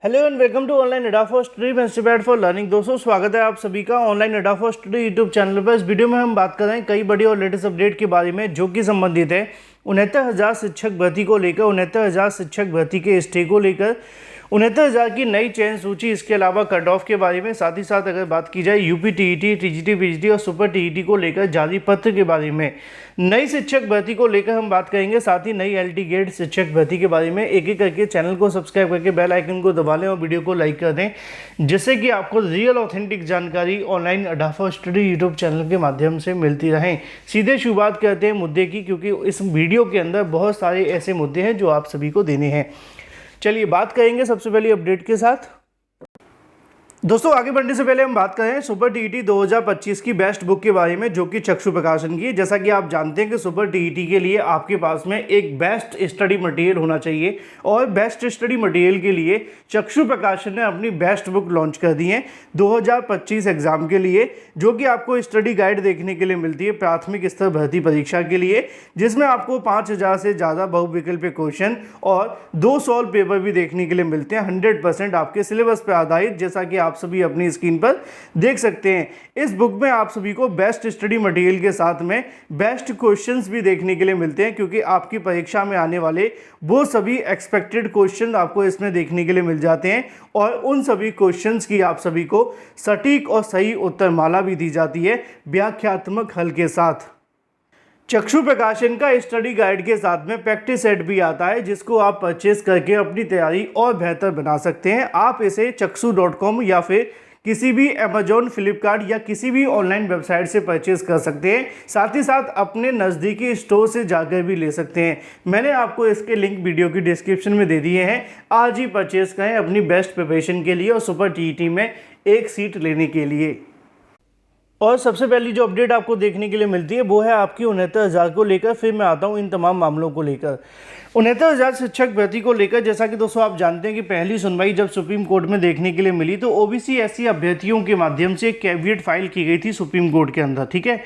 Hello and welcome to online Adda for study institute for learning. दोस्तों स्वागत है आप सभी का online Adda for study YouTube channel पर। इस वीडियो में हम बात कर रहे हैं कई बड़ी और लेटेस्ट अपडेट के बारे में जो कि संबंधित है 69,000 शिक्षक भर्ती को लेकर, 69,000 शिक्षक भर्ती के स्टे को लेकर, 69,000 की नई चयन सूची, इसके अलावा कट ऑफ के बारे में, साथ ही साथ अगर बात की जाए यूपी टीईटी, टीजीटी, पीजीटी और सुपर टीईटी को लेकर जारी पत्र के बारे में, नई शिक्षक भर्ती को लेकर हम बात करेंगे, साथ ही नई एलटी गेट शिक्षक भर्ती के बारे में। एक एक करके चैनल को सब्सक्राइब करके बेल आइकन को दबा लें और वीडियो को लाइक कर दें, जिससे कि आपको रियल ऑथेंटिक जानकारी online Adda for study YouTube channel के माध्यम से मिलती रहें। सीधे शुरुआत करते हैं मुद्दे की, क्योंकि इस वीडियो के अंदर बहुत सारे ऐसे मुद्दे हैं जो आप सभी को देने हैं। चलिए बात करेंगे सबसे पहले अपडेट के साथ। दोस्तों आगे बढ़ने से पहले हम बात करें सुपर टीईटी 2025 की बेस्ट बुक के बारे में, जो कि चक्षु प्रकाशन की है। जैसा कि आप जानते हैं कि सुपर टीईटी के लिए आपके पास में एक बेस्ट स्टडी मटेरियल होना चाहिए, और बेस्ट स्टडी मटेरियल के लिए चक्षु प्रकाशन ने अपनी बेस्ट बुक लॉन्च कर दी है 2025 एग्जाम के लिए, जो कि आपको स्टडी गाइड देखने के लिए मिलती है प्राथमिक स्तर भर्ती परीक्षा के लिए, जिसमें आपको 5,000 से ज़्यादा बहुविकल्पीय क्वेश्चन और 2 सॉल्व पेपर भी देखने के लिए मिलते हैं 100% आपके सिलेबस पर आधारित, जैसा कि आप सभी अपनी स्क्रीन पर देख सकते हैं। इस बुक में आप सभी को बेस्ट स्टडी मटेरियल के साथ में बेस्ट क्वेश्चंस भी देखने के लिए मिलते हैं, क्योंकि आपकी परीक्षा में आने वाले वो सभी एक्सपेक्टेड क्वेश्चन आपको इसमें देखने के लिए मिल जाते हैं, और उन सभी क्वेश्चंस की आप सभी को सटीक और सही उत्तरमाला भी दी जाती है व्याख्यात्मक हल के साथ। चक्षु प्रकाशन का स्टडी गाइड के साथ में प्रैक्टिस सेट भी आता है, जिसको आप परचेज करके अपनी तैयारी और बेहतर बना सकते हैं। आप इसे चक्षु.com या फिर किसी भी अमेजॉन, फ्लिपकार्ट या किसी भी ऑनलाइन वेबसाइट से परचेज कर सकते हैं। साथ ही साथ अपने नज़दीकी स्टोर से जाकर भी ले सकते हैं। मैंने आपको इसके लिंक वीडियो की डिस्क्रिप्शन में दे दिए हैं। आज ही परचेज करें अपनी बेस्ट प्रिपरेशन के लिए और सुपर टीईटी में एक सीट लेने के लिए। और सबसे पहली जो अपडेट आपको देखने के लिए मिलती है वो है आपकी 69,000 को लेकर। फिर मैं आता हूँ इन तमाम मामलों को लेकर। 69,000 शिक्षक भर्ती को लेकर, जैसा कि दोस्तों आप जानते हैं कि पहली सुनवाई जब सुप्रीम कोर्ट में देखने के लिए मिली, तो ओबीसी एससी अभ्यर्थियों के माध्यम से एक कैविएट फाइल की गई थी सुप्रीम कोर्ट के अंदर, ठीक है।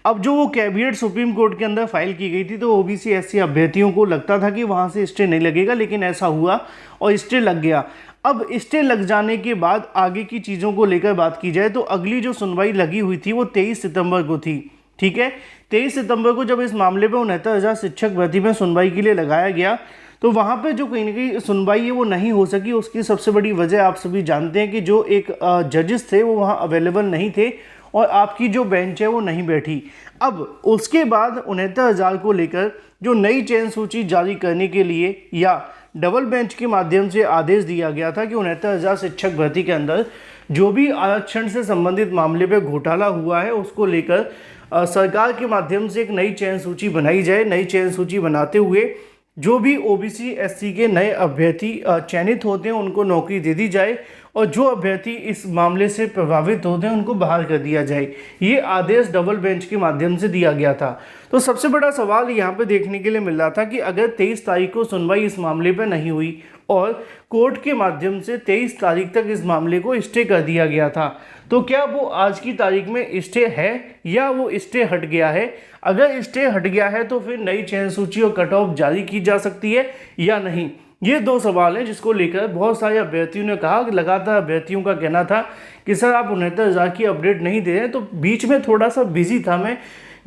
अब जो वो कैविएट सुप्रीम कोर्ट के अंदर फाइल की गई थी, तो ओबीसी एससी अभ्यर्थियों को लगता था कि वहाँ से स्टे नहीं लगेगा, लेकिन ऐसा हुआ और स्टे लग गया। अब स्टे लग जाने के बाद आगे की चीज़ों को लेकर बात की जाए, तो अगली जो सुनवाई लगी हुई थी वो 23 सितंबर को थी, ठीक है। 23 सितंबर को जब इस मामले पर 69,000 शिक्षक भर्ती में सुनवाई के लिए लगाया गया, तो वहाँ पे जो कहीं ना कहीं सुनवाई है वो नहीं हो सकी। उसकी सबसे बड़ी वजह आप सभी जानते हैं कि जो एक जजेस थे वो वहाँ अवेलेबल नहीं थे, और आपकी जो बेंच है वो नहीं बैठी। अब उसके बाद 69,000 को लेकर जो नई चयन सूची जारी करने के लिए या डबल बेंच के माध्यम से आदेश दिया गया था कि 69,000 शिक्षक भर्ती के अंदर जो भी आरक्षण से संबंधित मामले पे घोटाला हुआ है उसको लेकर सरकार के माध्यम से एक नई चयन सूची बनाई जाए। नई चयन सूची बनाते हुए जो भी ओबीसी एससी के नए अभ्यर्थी चयनित होते हैं उनको नौकरी दे दी जाए, और जो अभ्यर्थी इस मामले से प्रभावित होते हैं उनको बाहर कर दिया जाए। ये आदेश डबल बेंच के माध्यम से दिया गया था। तो सबसे बड़ा सवाल यहाँ पे देखने के लिए मिल रहा था कि अगर 23 तारीख को सुनवाई इस मामले पर नहीं हुई और कोर्ट के माध्यम से 23 तारीख तक इस मामले को स्टे कर दिया गया था, तो क्या वो आज की तारीख में स्टे है या वो स्टे हट गया है? अगर स्टे हट गया है तो फिर नई चयन सूची और कट ऑफ जारी की जा सकती है या नहीं? ये दो सवाल हैं जिसको लेकर बहुत सारे अभ्यर्थियों ने कहा कि लगातार अभ्यर्थियों का कहना था कि सर आप 69,000 की अपडेट नहीं दे रहे हैं। तो बीच में थोड़ा सा बिजी था मैं,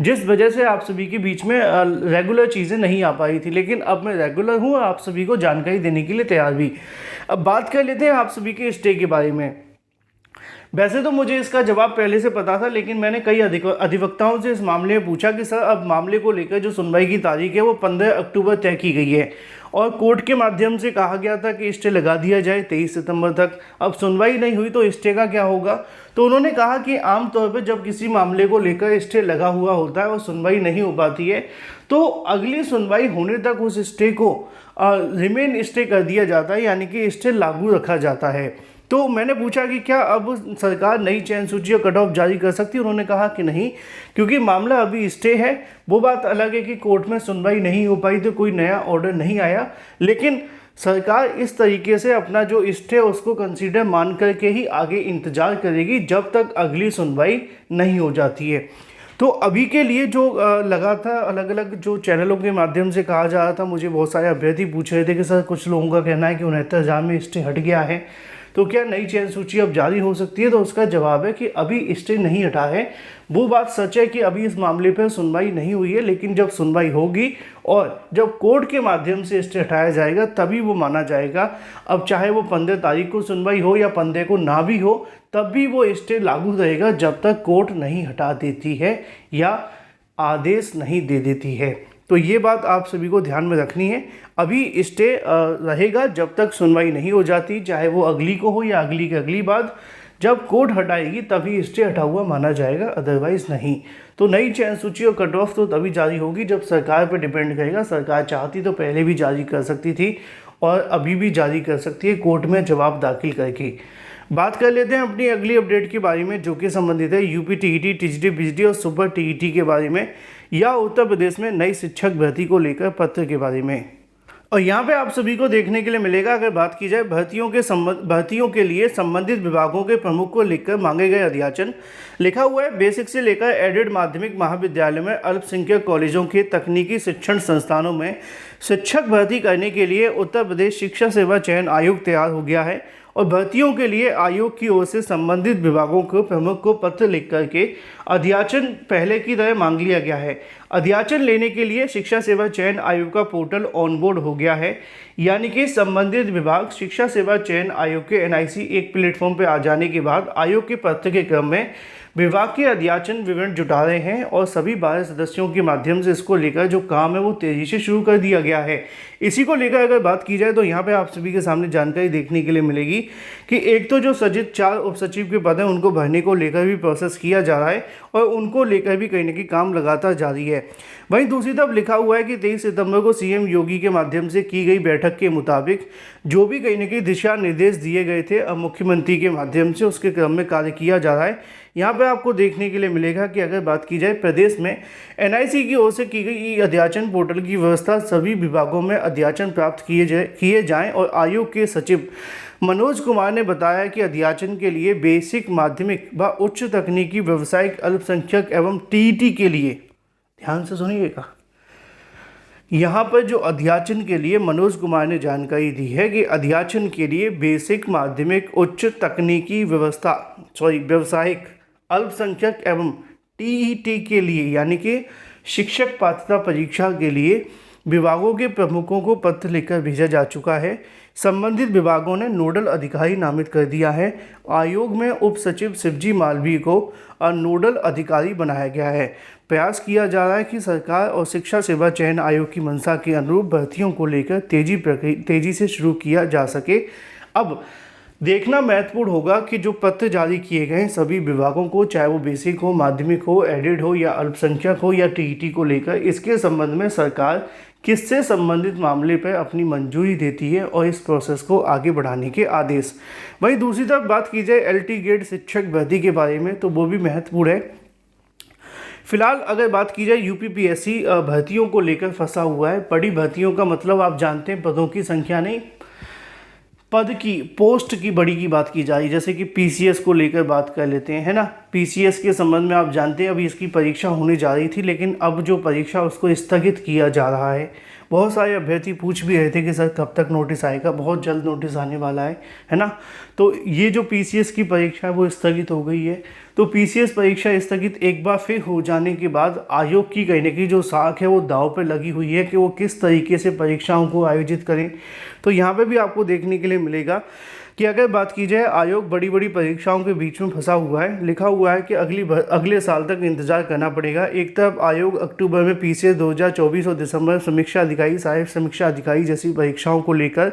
जिस वजह से आप सभी के बीच में रेगुलर चीज़ें नहीं आ पाई थी, लेकिन अब मैं रेगुलर हूँ, आप सभी को जानकारी देने के लिए तैयार भी। अब बात कर लेते हैं आप सभी के स्टे के बारे में। वैसे तो मुझे इसका जवाब पहले से पता था, लेकिन मैंने कई अधिवक्ताओं से इस मामले में पूछा कि सर अब मामले को लेकर जो सुनवाई की तारीख है वो 15 अक्टूबर तय की गई है, और कोर्ट के माध्यम से कहा गया था कि स्टे लगा दिया जाए 23 सितंबर तक। अब सुनवाई नहीं हुई तो स्टे का क्या होगा? तो उन्होंने कहा कि आमतौर पर जब किसी मामले को लेकर स्टे लगा हुआ होता है और सुनवाई नहीं हो पाती है, तो अगली सुनवाई होने तक उस स्टे को रिमेन स्टे कर दिया जाता है, यानी कि स्टे लागू रखा जाता है। तो मैंने पूछा कि क्या अब सरकार नई चयन सूची और कट ऑफ जारी कर सकती है? उन्होंने कहा कि नहीं, क्योंकि मामला अभी स्टे है। वो बात अलग है कि कोर्ट में सुनवाई नहीं हो पाई तो कोई नया ऑर्डर नहीं आया, लेकिन सरकार इस तरीके से अपना जो स्टे उसको कंसीडर मान करके ही आगे इंतजार करेगी जब तक अगली सुनवाई नहीं हो जाती है। तो अभी के लिए जो लगा था, अलग अलग जो चैनलों के माध्यम से कहा जा रहा था, मुझे बहुत सारे अभ्यर्थी पूछ रहे थे कि सर कुछ लोगों का कहना है कि 69,000 में स्टे हट गया है, तो क्या नई चयन सूची अब जारी हो सकती है? तो उसका जवाब है कि अभी स्टे नहीं हटा है। वो बात सच है कि अभी इस मामले पर सुनवाई नहीं हुई है, लेकिन जब सुनवाई होगी और जब कोर्ट के माध्यम से स्टे हटाया जाएगा तभी वो माना जाएगा। अब चाहे वो 15 तारीख को सुनवाई हो या 15 को ना भी हो, तब भी वो स्टे लागू रहेगा जब तक कोर्ट नहीं हटा देती है या आदेश नहीं दे देती है। तो ये बात आप सभी को ध्यान में रखनी है। अभी स्टे रहेगा जब तक सुनवाई नहीं हो जाती, चाहे वो अगली को हो या अगली की अगली बात। जब कोर्ट हटाएगी तभी स्टे हटा हुआ माना जाएगा, अदरवाइज नहीं। तो नई चयन सूची और कट ऑफ तो तभी जारी होगी जब सरकार पर डिपेंड करेगा। सरकार चाहती तो पहले भी जारी कर सकती थी और अभी भी जारी कर सकती है कोर्ट में जवाब दाखिल करके। बात कर लेते हैं अपनी अगली अपडेट के बारे में, जो कि संबंधित है यूपी टीईटी, टीजीटी, बीजीटी और सुपर टीईटी के बारे में, या उत्तर प्रदेश में नई शिक्षक भर्ती को लेकर पत्र के बारे में। और यहाँ पे आप सभी को देखने के लिए मिलेगा, अगर बात की जाए भर्तियों के लिए संबंधित विभागों के प्रमुख को लिखकर मांगे गए अध्याचन, लिखा हुआ है बेसिक से लेकर एडेड माध्यमिक महाविद्यालय में अल्पसंख्यक कॉलेजों के तकनीकी शिक्षण संस्थानों में शिक्षक भर्ती करने के लिए उत्तर प्रदेश शिक्षा सेवा चयन आयोग तैयार हो गया है और भर्तियों के लिए आयोग की ओर से संबंधित विभागों को प्रमुख को पत्र लिख करके अध्याचन पहले की तरह मांग लिया गया है। अध्याचन लेने के लिए शिक्षा सेवा चयन आयोग का पोर्टल ऑनबोर्ड हो गया है, यानी कि संबंधित विभाग शिक्षा सेवा चयन आयोग के एनआईसी एक प्लेटफॉर्म पर आ जाने के बाद आयोग के पत्र के क्रम में विभाग के अध्याचन विवरण जुटा रहे हैं और सभी 12 सदस्यों के माध्यम से इसको लेकर जो काम है वो तेजी से शुरू कर दिया गया है। इसी को लेकर अगर बात की जाए तो यहाँ पे आप सभी के सामने जानकारी देखने के लिए मिलेगी कि एक तो जो सचिव 4 उप सचिव के पद हैं उनको भरने को लेकर भी प्रोसेस किया जा रहा है और उनको लेकर भी कहीं ना कहीं काम लगातार जारी है। वहीं दूसरी तरफ लिखा हुआ है कि 23 सितंबर को सीएम योगी के माध्यम से की गई बैठक के मुताबिक जो भी कहीं ना कहीं दिशा निर्देश दिए गए थे अब मुख्यमंत्री के माध्यम से उसके क्रम में कार्य किया जा रहा है। यहाँ पे आपको देखने के लिए मिलेगा कि अगर बात की जाए प्रदेश में एनआईसी की ओर से की गई ई अध्याचन पोर्टल की व्यवस्था सभी विभागों में अध्याचन प्राप्त किए जाएं और आयोग के सचिव मनोज कुमार ने बताया कि अध्याचन के लिए बेसिक माध्यमिक व उच्च तकनीकी व्यावसायिक अल्पसंख्यक एवं टीईटी के लिए, ध्यान से सुनिएगा, यहाँ पर जो अध्याचन के लिए मनोज कुमार ने जानकारी दी है कि अध्याचन के लिए बेसिक माध्यमिक उच्च तकनीकी व्यावसायिक अल्पसंख्यक एवं टीईटी के लिए यानी कि शिक्षक पात्रता परीक्षा के लिए विभागों के प्रमुखों को पत्र लिखकर भेजा जा चुका है। संबंधित विभागों ने नोडल अधिकारी नामित कर दिया है। आयोग में उप सचिव शिवजी मालवीय को नोडल अधिकारी बनाया गया है। प्रयास किया जा रहा है कि सरकार और शिक्षा सेवा चयन आयोग की मंशा के अनुरूप भर्तियों को लेकर तेजी से शुरू किया जा सके। अब देखना महत्वपूर्ण होगा कि जो पत्र जारी किए गए हैं सभी विभागों को, चाहे वो बेसिक हो, माध्यमिक हो, एडेड हो या अल्पसंख्यक हो या टीईटी को लेकर, इसके संबंध में सरकार किससे संबंधित मामले पर अपनी मंजूरी देती है और इस प्रोसेस को आगे बढ़ाने के आदेश। वहीं दूसरी तरफ बात की जाए एलटी ग्रेड शिक्षक भर्ती के बारे में तो वो भी महत्वपूर्ण है। फिलहाल अगर बात की जाए यूपीपीएससी भर्तियों को लेकर फंसा हुआ है। बड़ी भर्तियों का मतलब आप जानते हैं पदों की संख्या नहीं, पद की, पोस्ट की बड़ी की बात की जा रही है। जैसे कि पीसीएस को लेकर बात कर लेते हैं, है ना। पीसीएस के संबंध में आप जानते हैं अभी इसकी परीक्षा होने जा रही थी, लेकिन अब जो परीक्षा उसको स्थगित किया जा रहा है। बहुत सारे अभ्यर्थी पूछ भी रहे थे कि सर कब तक नोटिस आएगा, बहुत जल्द नोटिस आने वाला है ना। तो ये जो पीसीएस की परीक्षा है वो स्थगित हो गई है। तो पीसीएस परीक्षा स्थगित एक बार फिर हो जाने के बाद आयोग की कहीं ना कहीं जो साख है वो दांव पर लगी हुई है कि वो किस तरीके से परीक्षाओं को आयोजित करें। तो यहाँ पे भी आपको देखने के लिए मिलेगा कि अगर बात की जाए आयोग बड़ी बड़ी परीक्षाओं के बीच में फंसा हुआ है। लिखा हुआ है कि अगले साल तक इंतजार करना पड़ेगा। एक तरफ आयोग अक्टूबर में पीसीएस 2024 और दिसंबर समीक्षा अधिकारी, सहायक समीक्षा अधिकारी जैसी परीक्षाओं को लेकर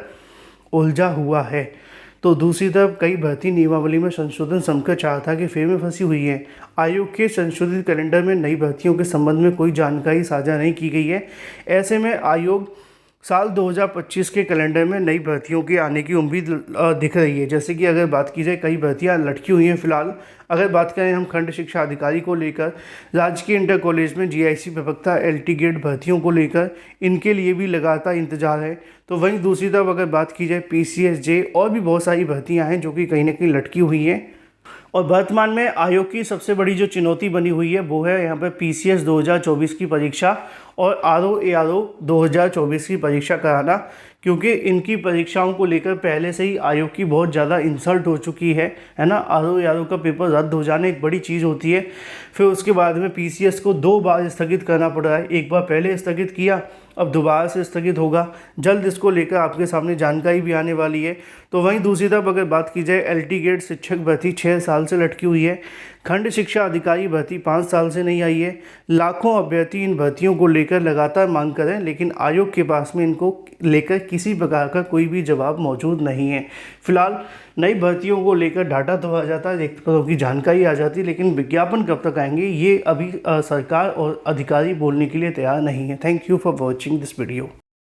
उलझा हुआ है, तो दूसरी तरफ कई भर्ती नियमावली में संशोधन समकर चाहता कि फेर में फंसी हुई है। आयोग के संशोधित कैलेंडर में नई भर्तियों के संबंध में कोई जानकारी साझा नहीं की गई है। ऐसे में आयोग साल 2025 के कैलेंडर में नई भर्तियों के आने की उम्मीद दिख रही है। जैसे कि अगर बात की जाए कई भर्तियां लटकी हुई हैं फिलहाल। अगर बात करें हम खंड शिक्षा अधिकारी को लेकर, राजकीय इंटर कॉलेज में जीआईसी प्रवक्ता, एलटी ग्रेड भर्तियों को लेकर, इनके लिए भी लगातार इंतजार है। तो वहीं दूसरी तरफ अगर बात की जाए पीसीएस जे और भी बहुत सारी भर्तियाँ हैं जो कि कहीं ना कहीं लटकी हुई हैं। और वर्तमान में आयोग की सबसे बड़ी जो चुनौती बनी हुई है वो है यहाँ पे PCS 2024 की परीक्षा और RO-ARO 2024 की परीक्षा कराना, क्योंकि इनकी परीक्षाओं को लेकर पहले से ही आयोग की बहुत ज़्यादा इंसल्ट हो चुकी है ना। RO-ARO का पेपर रद्द हो जाना एक बड़ी चीज़ होती है, फिर उसके बाद में PCS को 2 बार स्थगित करना पड़ रहा है। एक बार पहले स्थगित किया, अब दोबारा से स्थगित होगा। जल्द इसको लेकर आपके सामने जानकारी भी आने वाली है। तो वहीं दूसरी तरफ अगर बात की जाए, LT गेट शिक्षक भर्ती 6 साल से लटकी हुई है। खंड शिक्षा अधिकारी भर्ती 5 साल से नहीं आई है। लाखों अभ्यर्थी इन भर्तियों को लेकर लगातार मांग करें, लेकिन आयोग के पास में इनको लेकर किसी प्रकार का कोई भी जवाब मौजूद नहीं है। फिलहाल नई भर्तियों को लेकर डाटा तो आ जाता है, रिक्त पदों की जानकारी आ जाती है, लेकिन विज्ञापन कब तक आएंगे ये अभी सरकार और अधिकारी बोलने के लिए तैयार नहीं है। Thank you for watching this video.